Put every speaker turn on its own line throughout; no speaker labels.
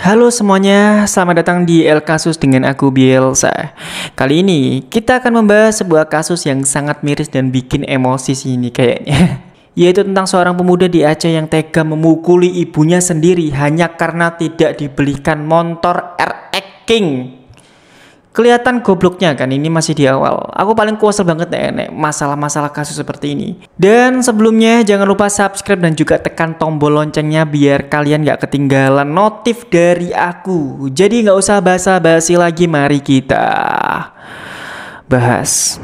Halo semuanya, selamat datang di El Kasus dengan aku Bielsa. Kali ini kita akan membahas sebuah kasus yang sangat miris dan bikin emosi sih ini kayaknya. Yaitu tentang seorang pemuda di Aceh yang tega memukuli ibunya sendiri hanya karena tidak dibelikan motor RX King. Kelihatan gobloknya kan, ini masih di awal. Aku paling kuasa banget nek masalah-masalah kasus seperti ini. Dan sebelumnya jangan lupa subscribe dan juga tekan tombol loncengnya biar kalian gak ketinggalan notif dari aku. Jadi gak usah basa-basi lagi, mari kita bahas.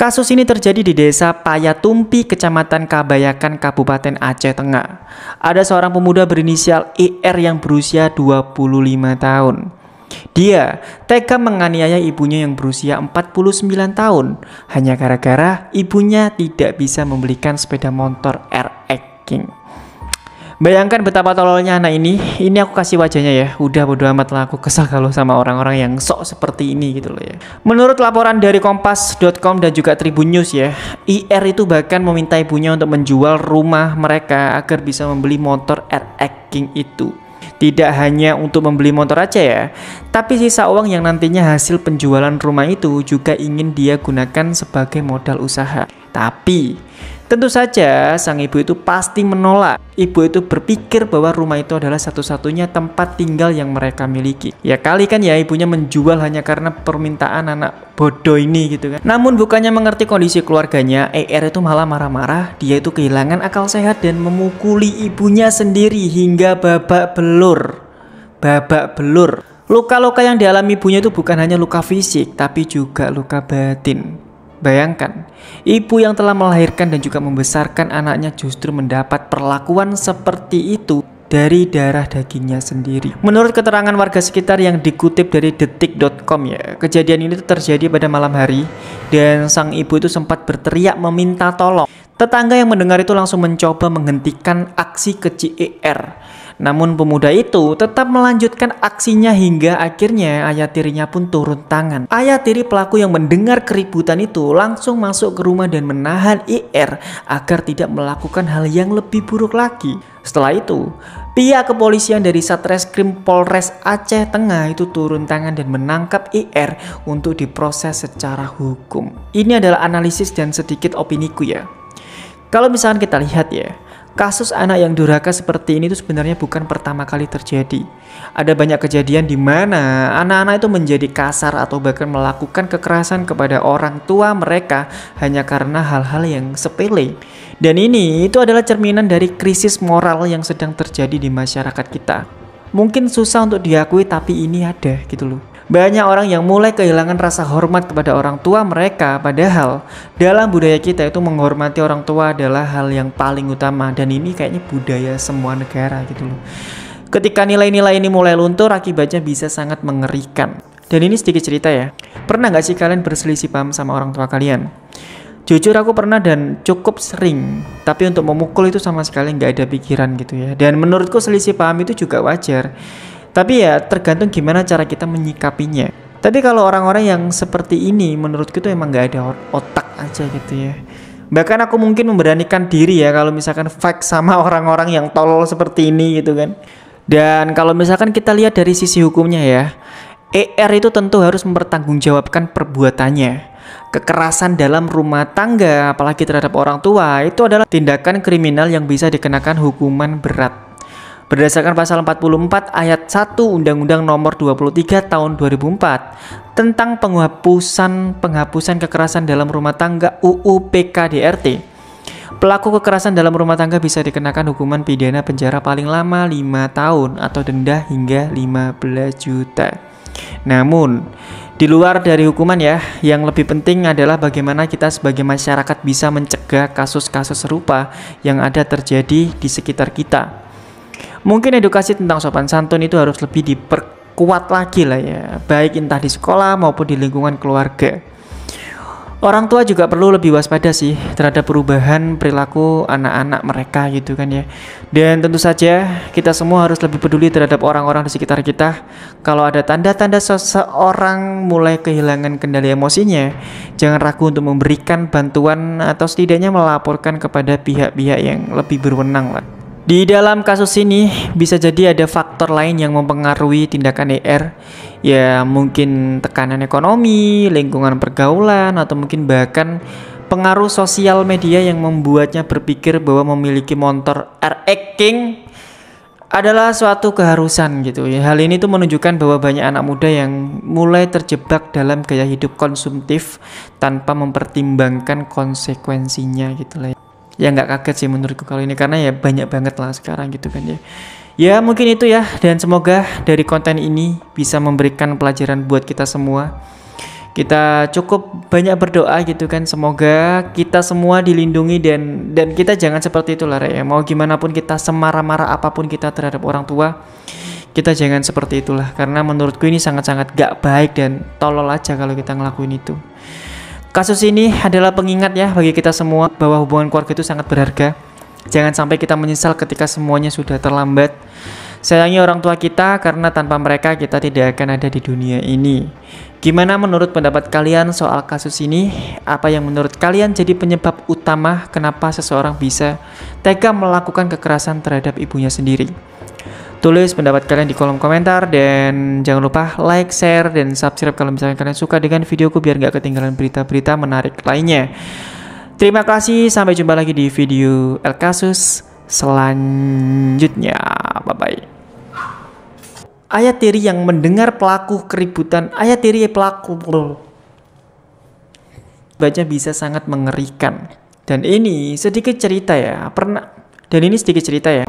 Kasus ini terjadi di desa Payatumpi, Kecamatan Kabayakan, Kabupaten Aceh Tengah. Ada seorang pemuda berinisial ER yang berusia 25 tahun. Dia tega menganiaya ibunya yang berusia 49 tahun hanya gara-gara ibunya tidak bisa membelikan sepeda motor RX King. Bayangkan betapa tololnya anak ini aku kasih wajahnya ya. Udah bodo amat lah, aku kesal kalau sama orang-orang yang sok seperti ini gitu loh ya. Menurut laporan dari Kompas.com dan juga Tribun News ya, IR itu bahkan meminta ibunya untuk menjual rumah mereka agar bisa membeli motor RX King itu. Tidak hanya untuk membeli motor aja ya, tapi sisa uang yang nantinya hasil penjualan rumah itu juga ingin dia gunakan sebagai modal usaha. Tapi tentu saja sang ibu itu pasti menolak. Ibu itu berpikir bahwa rumah itu adalah satu-satunya tempat tinggal yang mereka miliki. Ya kali kan ya ibunya menjual hanya karena permintaan anak bodoh ini gitu kan. Namun bukannya mengerti kondisi keluarganya, ER itu malah marah-marah. Dia itu kehilangan akal sehat dan memukuli ibunya sendiri hingga babak belur. Luka-luka yang dialami ibunya itu bukan hanya luka fisik, tapi juga luka batin. Bayangkan, ibu yang telah melahirkan dan juga membesarkan anaknya justru mendapat perlakuan seperti itu dari darah dagingnya sendiri. Menurut keterangan warga sekitar yang dikutip dari detik.com ya, kejadian ini terjadi pada malam hari dan sang ibu itu sempat berteriak meminta tolong. Tetangga yang mendengar itu langsung mencoba menghentikan aksi keji ER. Namun pemuda itu tetap melanjutkan aksinya hingga akhirnya ayah tirinya pun turun tangan. Ayah tiri pelaku yang mendengar keributan itu langsung masuk ke rumah dan menahan IR agar tidak melakukan hal yang lebih buruk lagi. Setelah itu, pihak kepolisian dari Satreskrim Polres Aceh Tengah itu turun tangan dan menangkap IR untuk diproses secara hukum. Ini adalah analisis dan sedikit opiniku ya. Kalau misalkan kita lihat ya, kasus anak yang durhaka seperti ini itu sebenarnya bukan pertama kali terjadi. Ada banyak kejadian di mana anak-anak itu menjadi kasar atau bahkan melakukan kekerasan kepada orang tua mereka hanya karena hal-hal yang sepele. Dan ini itu adalah cerminan dari krisis moral yang sedang terjadi di masyarakat kita. Mungkin susah untuk diakui tapi ini ada gitu loh. Banyak orang yang mulai kehilangan rasa hormat kepada orang tua mereka, padahal dalam budaya kita itu menghormati orang tua adalah hal yang paling utama dan ini kayaknya budaya semua negara gitu loh. Ketika nilai-nilai ini mulai luntur, akibatnya bisa sangat mengerikan. Dan ini sedikit cerita ya. Pernah gak sih kalian berselisih paham sama orang tua kalian? Jujur aku pernah dan cukup sering, tapi untuk memukul itu sama sekali gak ada pikiran gitu ya. Dan menurutku selisih paham itu juga wajar. Tapi ya tergantung gimana cara kita menyikapinya. Tapi kalau orang-orang yang seperti ini menurutku itu emang gak ada otak aja gitu ya. Bahkan aku mungkin memberanikan diri ya kalau misalkan fight sama orang-orang yang tolol seperti ini gitu kan. Dan kalau misalkan kita lihat dari sisi hukumnya ya, ER itu tentu harus mempertanggungjawabkan perbuatannya. Kekerasan dalam rumah tangga apalagi terhadap orang tua itu adalah tindakan kriminal yang bisa dikenakan hukuman berat. Berdasarkan pasal 44 ayat 1 Undang-Undang Nomor 23 Tahun 2004 tentang penghapusan kekerasan dalam rumah tangga UU PKDRT, pelaku kekerasan dalam rumah tangga bisa dikenakan hukuman pidana penjara paling lama 5 tahun atau denda hingga 15 juta. Namun, di luar dari hukuman ya, yang lebih penting adalah bagaimana kita sebagai masyarakat bisa mencegah kasus-kasus serupa yang ada terjadi di sekitar kita. Mungkin edukasi tentang sopan santun itu harus lebih diperkuat lagi lah ya, baik entah di sekolah maupun di lingkungan keluarga. Orang tua juga perlu lebih waspada sih terhadap perubahan perilaku anak-anak mereka gitu kan ya. Dan tentu saja kita semua harus lebih peduli terhadap orang-orang di sekitar kita. Kalau ada tanda-tanda seseorang mulai kehilangan kendali emosinya, jangan ragu untuk memberikan bantuan atau setidaknya melaporkan kepada pihak-pihak yang lebih berwenang lah. Di dalam kasus ini bisa jadi ada faktor lain yang mempengaruhi tindakan ER. Ya mungkin tekanan ekonomi, lingkungan pergaulan, atau mungkin bahkan pengaruh sosial media yang membuatnya berpikir bahwa memiliki motor RX King adalah suatu keharusan gitu ya. Hal ini tuh menunjukkan bahwa banyak anak muda yang mulai terjebak dalam gaya hidup konsumtif tanpa mempertimbangkan konsekuensinya gitu lah. Ya nggak kaget sih menurutku kalau ini, karena ya banyak banget lah sekarang gitu kan ya. Ya mungkin itu ya, dan semoga dari konten ini bisa memberikan pelajaran buat kita semua. Kita cukup banyak berdoa gitu kan, semoga kita semua dilindungi dan kita jangan seperti itulah ya. Mau gimana pun kita, semarah-marah apapun kita terhadap orang tua, kita jangan seperti itulah, karena menurutku ini sangat-sangat gak baik dan tolol aja kalau kita ngelakuin itu. Kasus ini adalah pengingat ya bagi kita semua bahwa hubungan keluarga itu sangat berharga. Jangan sampai kita menyesal ketika semuanya sudah terlambat. Sayangi orang tua kita, karena tanpa mereka kita tidak akan ada di dunia ini. Gimana menurut pendapat kalian soal kasus ini? Apa yang menurut kalian jadi penyebab utama kenapa seseorang bisa tega melakukan kekerasan terhadap ibunya sendiri? Tulis pendapat kalian di kolom komentar, dan jangan lupa like, share, dan subscribe kalau misalnya kalian suka dengan videoku biar gak ketinggalan berita-berita menarik lainnya. Terima kasih, sampai jumpa lagi di video El Kasus selanjutnya. Bye-bye. Ayah tiri yang mendengar pelaku keributan, ayah tiri pelaku baca bisa sangat mengerikan. Dan ini sedikit cerita ya, dan ini sedikit cerita ya.